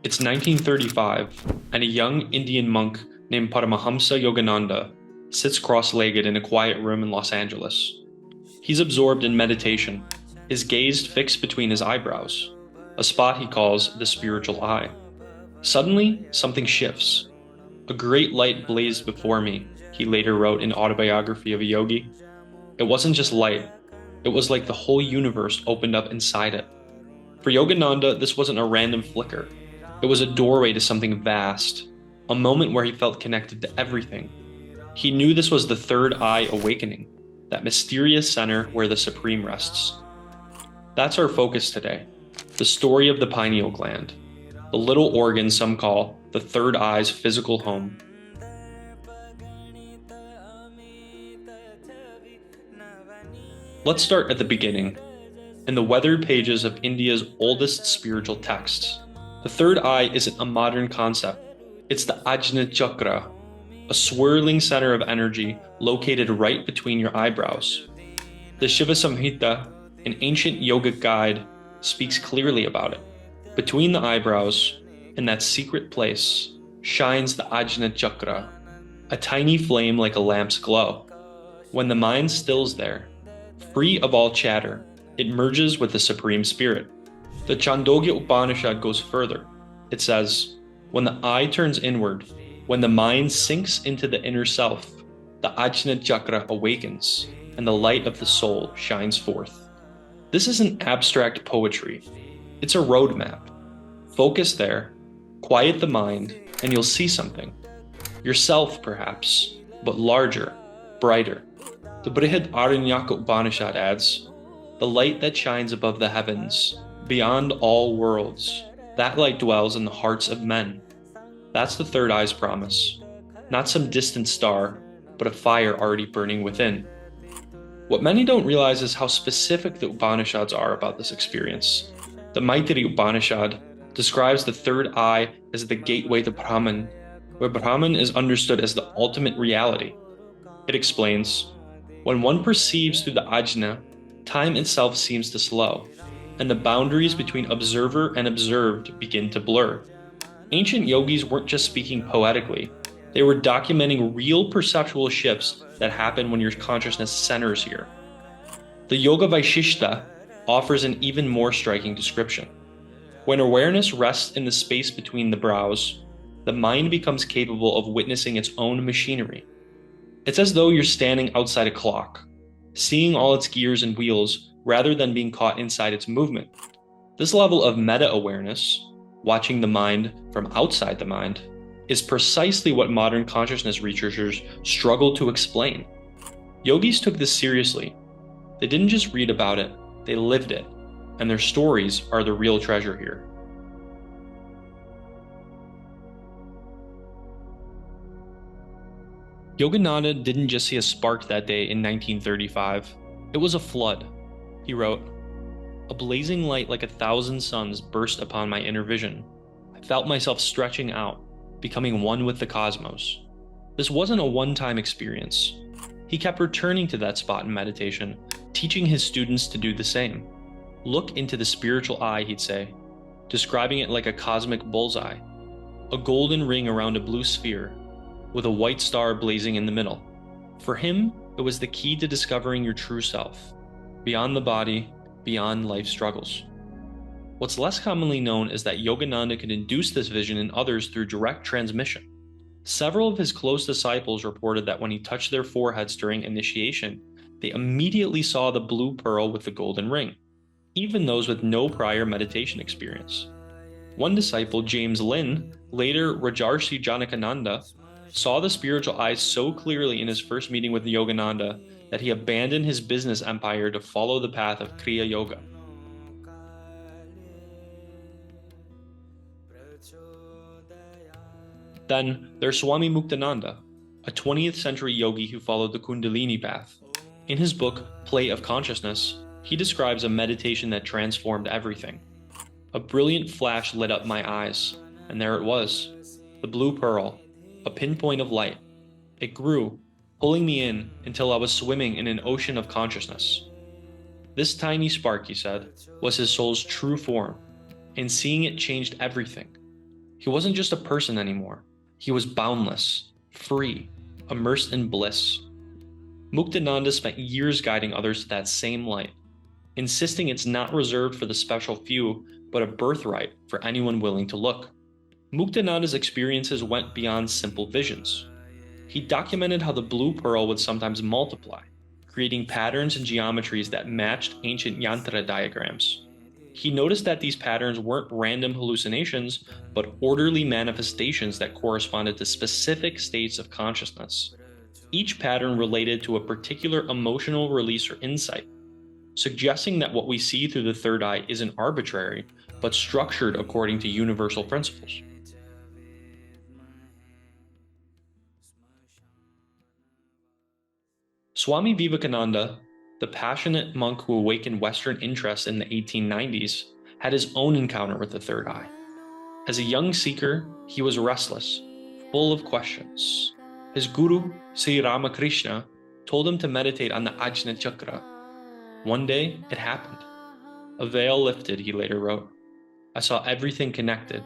It's 1935, and a young Indian monk named Paramahansa Yogananda sits cross-legged in a quiet room in Los Angeles. He's absorbed in meditation, his gaze fixed between his eyebrows, a spot he calls the spiritual eye. Suddenly, something shifts. A great light blazed before me, he later wrote in Autobiography of a Yogi. It wasn't just light, it was like the whole universe opened up inside it. For Yogananda, this wasn't a random flicker. It was a doorway to something vast, a moment where he felt connected to everything. He knew this was the third eye awakening, that mysterious center where the Supreme rests. That's our focus today, the story of the pineal gland, the little organ some call the third eye's physical home. Let's start at the beginning. In the weathered pages of India's oldest spiritual texts, the third eye isn't a modern concept. It's the Ajna Chakra, a swirling center of energy located right between your eyebrows. The Shiva Samhita, an ancient yogic guide, speaks clearly about it. Between the eyebrows, in that secret place, shines the Ajna Chakra, a tiny flame like a lamp's glow. When the mind stills there, free of all chatter, it merges with the Supreme Spirit. The Chandogya Upanishad goes further. It says, when the eye turns inward, when the mind sinks into the inner self, the Ajna Chakra awakens, and the light of the soul shines forth. This isn't abstract poetry. It's a roadmap. Focus there, quiet the mind, and you'll see something. Yourself, perhaps, but larger, brighter. The Brihad Aranyaka Upanishad adds, the light that shines above the heavens, beyond all worlds, that light dwells in the hearts of men. That's the third eye's promise. Not some distant star, but a fire already burning within. What many don't realize is how specific the Upanishads are about this experience. The Maitreya Upanishad describes the third eye as the gateway to Brahman, where Brahman is understood as the ultimate reality. It explains, when one perceives through the ajna, time itself seems to slow, and the boundaries between observer and observed begin to blur. Ancient yogis weren't just speaking poetically, they were documenting real perceptual shifts that happen when your consciousness centers here. The Yoga Vaishishta offers an even more striking description. When awareness rests in the space between the brows, the mind becomes capable of witnessing its own machinery. It's as though you're standing outside a clock, seeing all its gears and wheels rather than being caught inside its movement. This level of meta-awareness, watching the mind from outside the mind, is precisely what modern consciousness researchers struggle to explain. Yogis took this seriously. They didn't just read about it, they lived it, and their stories are the real treasure here. Yogananda didn't just see a spark that day in 1935. It was a flood. He wrote, "A blazing light like 1,000 suns burst upon my inner vision. I felt myself stretching out, becoming one with the cosmos." This wasn't a one-time experience. He kept returning to that spot in meditation, teaching his students to do the same. Look into the spiritual eye, he'd say, describing it like a cosmic bullseye, a golden ring around a blue sphere, with a white star blazing in the middle. For him, it was the key to discovering your true self, beyond the body, beyond life's struggles. What's less commonly known is that Yogananda could induce this vision in others through direct transmission. Several of his close disciples reported that when he touched their foreheads during initiation, they immediately saw the blue pearl with the golden ring, even those with no prior meditation experience. One disciple, James Lin, later Rajarshi Janakananda, saw the spiritual eye so clearly in his first meeting with Yogananda that he abandoned his business empire to follow the path of Kriya Yoga. Then there's Swami Muktananda, a 20th century yogi who followed the Kundalini path. In his book, Play of Consciousness, he describes a meditation that transformed everything. A brilliant flash lit up my eyes, and there it was, the blue pearl, a pinpoint of light. It grew, pulling me in until I was swimming in an ocean of consciousness. This tiny spark, he said, was his soul's true form, and seeing it changed everything. He wasn't just a person anymore. He was boundless, free, immersed in bliss. Muktananda spent years guiding others to that same light, insisting it's not reserved for the special few, but a birthright for anyone willing to look. Muktananda's experiences went beyond simple visions. He documented how the blue pearl would sometimes multiply, creating patterns and geometries that matched ancient yantra diagrams. He noticed that these patterns weren't random hallucinations, but orderly manifestations that corresponded to specific states of consciousness. Each pattern related to a particular emotional release or insight, suggesting that what we see through the third eye isn't arbitrary, but structured according to universal principles. Swami Vivacananda, the passionate monk who awakened Western interest in the 1890s, had his own encounter with the third eye. As a young seeker, he was restless, full of questions. His guru, Sri Ramakrishna, told him to meditate on the Ajna Chakra. One day, it happened. A veil lifted, he later wrote. I saw everything connected,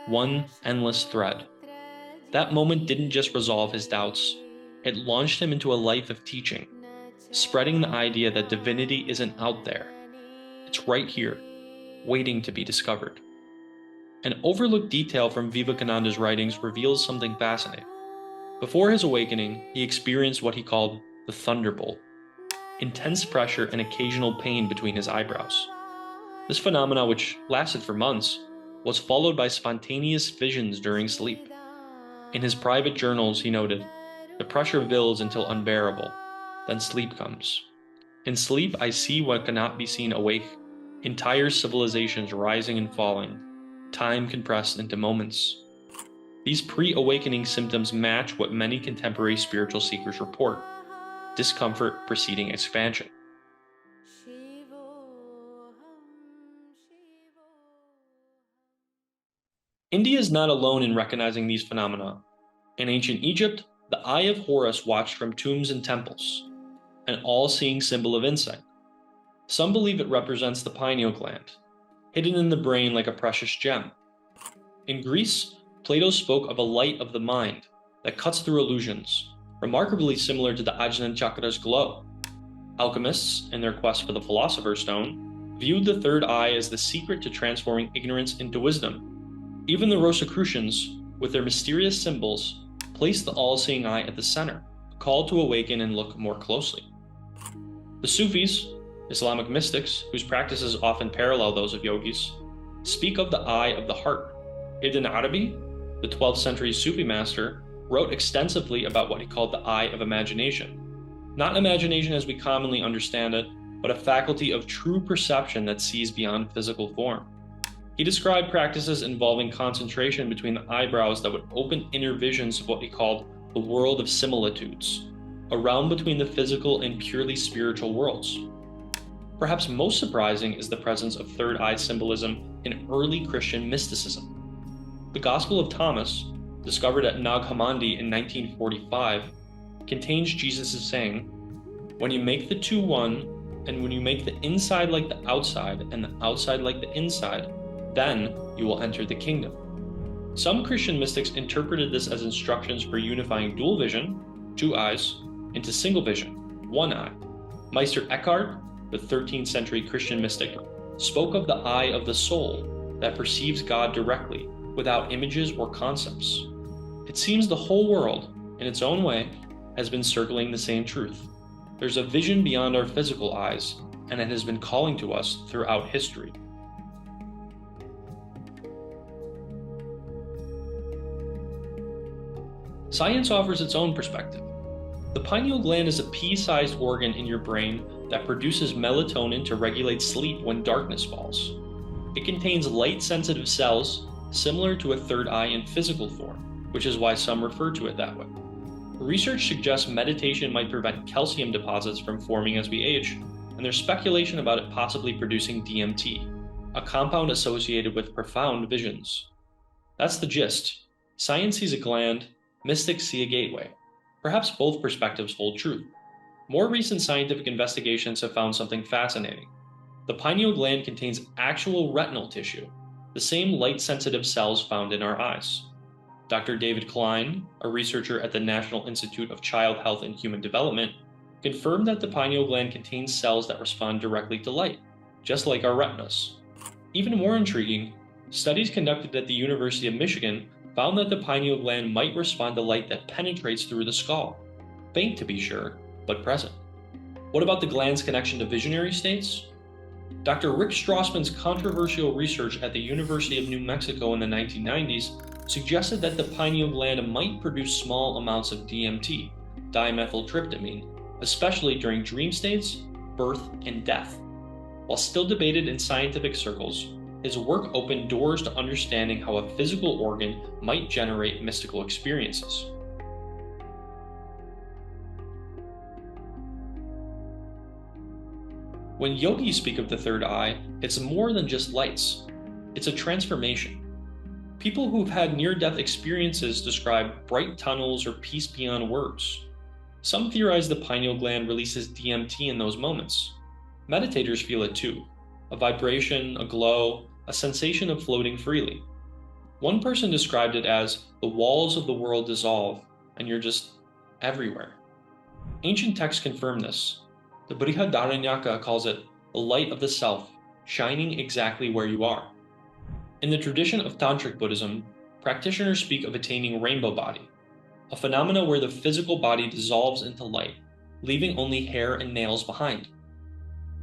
one endless thread. That moment didn't just resolve his doubts, it launched him into a life of teaching, spreading the idea that divinity isn't out there. It's right here, waiting to be discovered. An overlooked detail from Vivekananda's writings reveals something fascinating. Before his awakening, he experienced what he called the thunderbolt, intense pressure and occasional pain between his eyebrows. This phenomena, which lasted for months, was followed by spontaneous visions during sleep. In his private journals, he noted, the pressure builds until unbearable, then sleep comes. In sleep, I see what cannot be seen awake, entire civilizations rising and falling, time compressed into moments. These pre-awakening symptoms match what many contemporary spiritual seekers report, discomfort preceding expansion. India is not alone in recognizing these phenomena. In ancient Egypt, the Eye of Horus watched from tombs and temples, an all-seeing symbol of insight. Some believe it represents the pineal gland, hidden in the brain like a precious gem. In Greece, Plato spoke of a light of the mind that cuts through illusions, remarkably similar to the Ajna Chakra's glow. Alchemists, in their quest for the Philosopher's Stone, viewed the third eye as the secret to transforming ignorance into wisdom. Even the Rosicrucians, with their mysterious symbols, placed the all-seeing eye at the center, a call to awaken and look more closely. The Sufis, Islamic mystics, whose practices often parallel those of yogis, speak of the eye of the heart. Ibn Arabi, the 12th century Sufi master, wrote extensively about what he called the eye of imagination. Not imagination as we commonly understand it, but a faculty of true perception that sees beyond physical form. He described practices involving concentration between the eyebrows that would open inner visions of what he called the world of similitudes, a realm between the physical and purely spiritual worlds. Perhaps most surprising is the presence of third eye symbolism in early Christian mysticism. The Gospel of Thomas, discovered at Nag Hammadi in 1945, contains Jesus' saying, "When you make the two one, and when you make the inside like the outside and the outside like the inside, then you will enter the kingdom." Some Christian mystics interpreted this as instructions for unifying dual vision, two eyes, into single vision, one eye. Meister Eckhart, the 13th century Christian mystic, spoke of the eye of the soul that perceives God directly, without images or concepts. It seems the whole world, in its own way, has been circling the same truth. There's a vision beyond our physical eyes, and it has been calling to us throughout history. Science offers its own perspective. The pineal gland is a pea-sized organ in your brain that produces melatonin to regulate sleep when darkness falls. It contains light-sensitive cells similar to a third eye in physical form, which is why some refer to it that way. Research suggests meditation might prevent calcium deposits from forming as we age, and there's speculation about it possibly producing DMT, a compound associated with profound visions. That's the gist. Science sees a gland, mystics see a gateway. Perhaps both perspectives hold true. More recent scientific investigations have found something fascinating. The pineal gland contains actual retinal tissue, the same light-sensitive cells found in our eyes. Dr. David Klein, a researcher at the National Institute of Child Health and Human Development, confirmed that the pineal gland contains cells that respond directly to light, just like our retinas. Even more intriguing, studies conducted at the University of Michigan found that the pineal gland might respond to light that penetrates through the skull. Faint to be sure, but present. What about the gland's connection to visionary states? Dr. Rick Strassman's controversial research at the University of New Mexico in the 1990s suggested that the pineal gland might produce small amounts of DMT, dimethyltryptamine, especially during dream states, birth, and death. While still debated in scientific circles, his work opened doors to understanding how a physical organ might generate mystical experiences. When yogis speak of the third eye, it's more than just lights. It's a transformation. People who've had near-death experiences describe bright tunnels or peace beyond words. Some theorize the pineal gland releases DMT in those moments. Meditators feel it too. A vibration, a glow, a sensation of floating freely. One person described it as the walls of the world dissolve and you're just everywhere. Ancient texts confirm this. The Brihadaranyaka calls it the light of the self, shining exactly where you are. In the tradition of Tantric Buddhism, practitioners speak of attaining rainbow body, a phenomena where the physical body dissolves into light, leaving only hair and nails behind.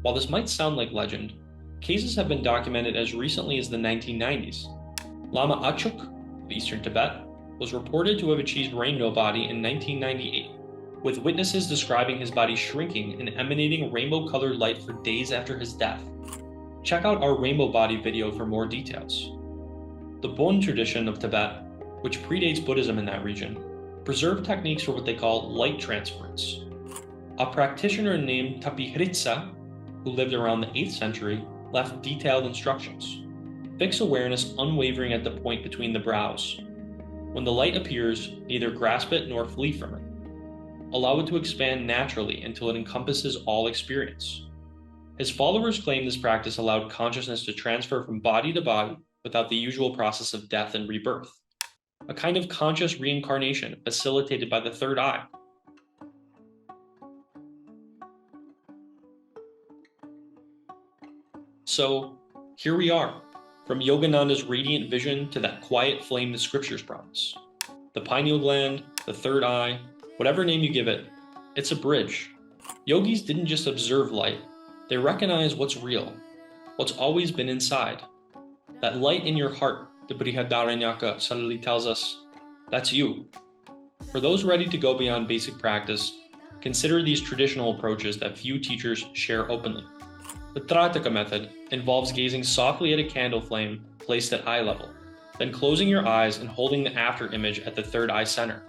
While this might sound like legend, cases have been documented as recently as the 1990s. Lama Achuk of Eastern Tibet was reported to have achieved rainbow body in 1998, with witnesses describing his body shrinking and emanating rainbow-colored light for days after his death. Check out our rainbow body video for more details. The Bon tradition of Tibet, which predates Buddhism in that region, preserved techniques for what they call light transference. A practitioner named Tapihritsa, who lived around the 8th century, left detailed instructions. Fix awareness unwavering at the point between the brows. When the light appears, neither grasp it nor flee from it. Allow it to expand naturally until it encompasses all experience. His followers claim this practice allowed consciousness to transfer from body to body without the usual process of death and rebirth, a kind of conscious reincarnation facilitated by the third eye. So, here we are, from Yogananda's radiant vision to that quiet flame the scriptures promise. The pineal gland, the third eye, whatever name you give it, it's a bridge. Yogis didn't just observe light, they recognize what's real, what's always been inside. That light in your heart, the Brihadaranyaka subtly tells us, that's you. For those ready to go beyond basic practice, consider these traditional approaches that few teachers share openly. The Trataka method involves gazing softly at a candle flame placed at eye level, then closing your eyes and holding the after image at the third eye center.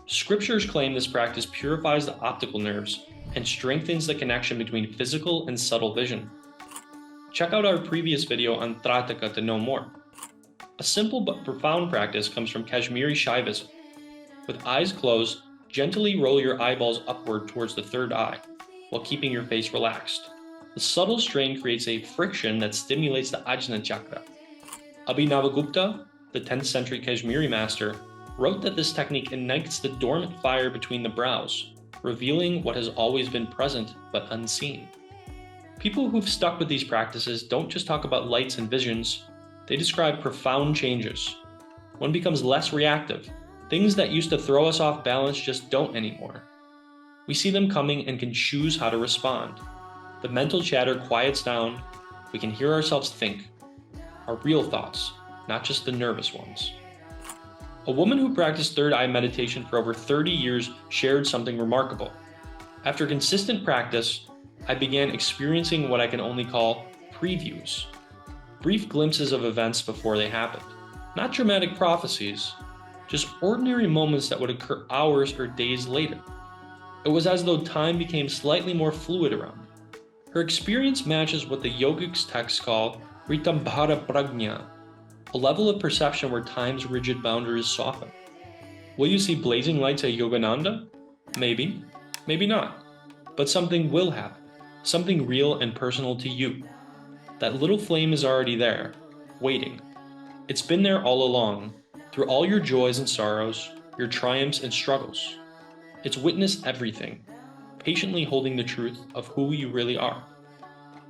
Scriptures claim this practice purifies the optical nerves and strengthens the connection between physical and subtle vision. Check out our previous video on Trataka to know more. A simple but profound practice comes from Kashmir Shaivism. With eyes closed, gently roll your eyeballs upward towards the third eye, while keeping your face relaxed. The subtle strain creates a friction that stimulates the Ajna Chakra. Abhinavagupta, the 10th century Kashmiri master, wrote that this technique ignites the dormant fire between the brows, revealing what has always been present but unseen. People who've stuck with these practices don't just talk about lights and visions, they describe profound changes. One becomes less reactive. Things that used to throw us off balance just don't anymore. We see them coming and can choose how to respond. The mental chatter quiets down. We can hear ourselves think. Our real thoughts, not just the nervous ones. A woman who practiced third eye meditation for over 30 years shared something remarkable. After consistent practice, I began experiencing what I can only call previews. Brief glimpses of events before they happened. Not dramatic prophecies, just ordinary moments that would occur hours or days later. It was as though time became slightly more fluid around me. Her experience matches what the yogic texts call Ritambhara Prajna, a level of perception where time's rigid boundaries soften. Will you see blazing lights at Yogananda? Maybe, maybe not. But something will happen, something real and personal to you. That little flame is already there, waiting. It's been there all along, through all your joys and sorrows, your triumphs and struggles. It's witnessed everything, patiently holding the truth of who you really are.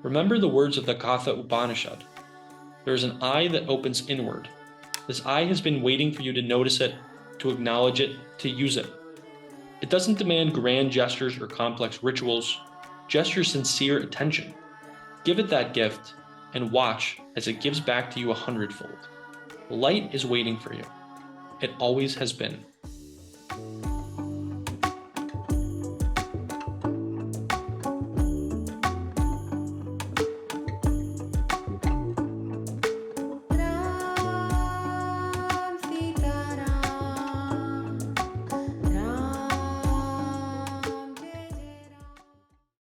Remember the words of the Katha Upanishad. There is an eye that opens inward. This eye has been waiting for you to notice it, to acknowledge it, to use it. It doesn't demand grand gestures or complex rituals, just your sincere attention. Give it that gift and watch as it gives back to you 100-fold. Light is waiting for you. It always has been.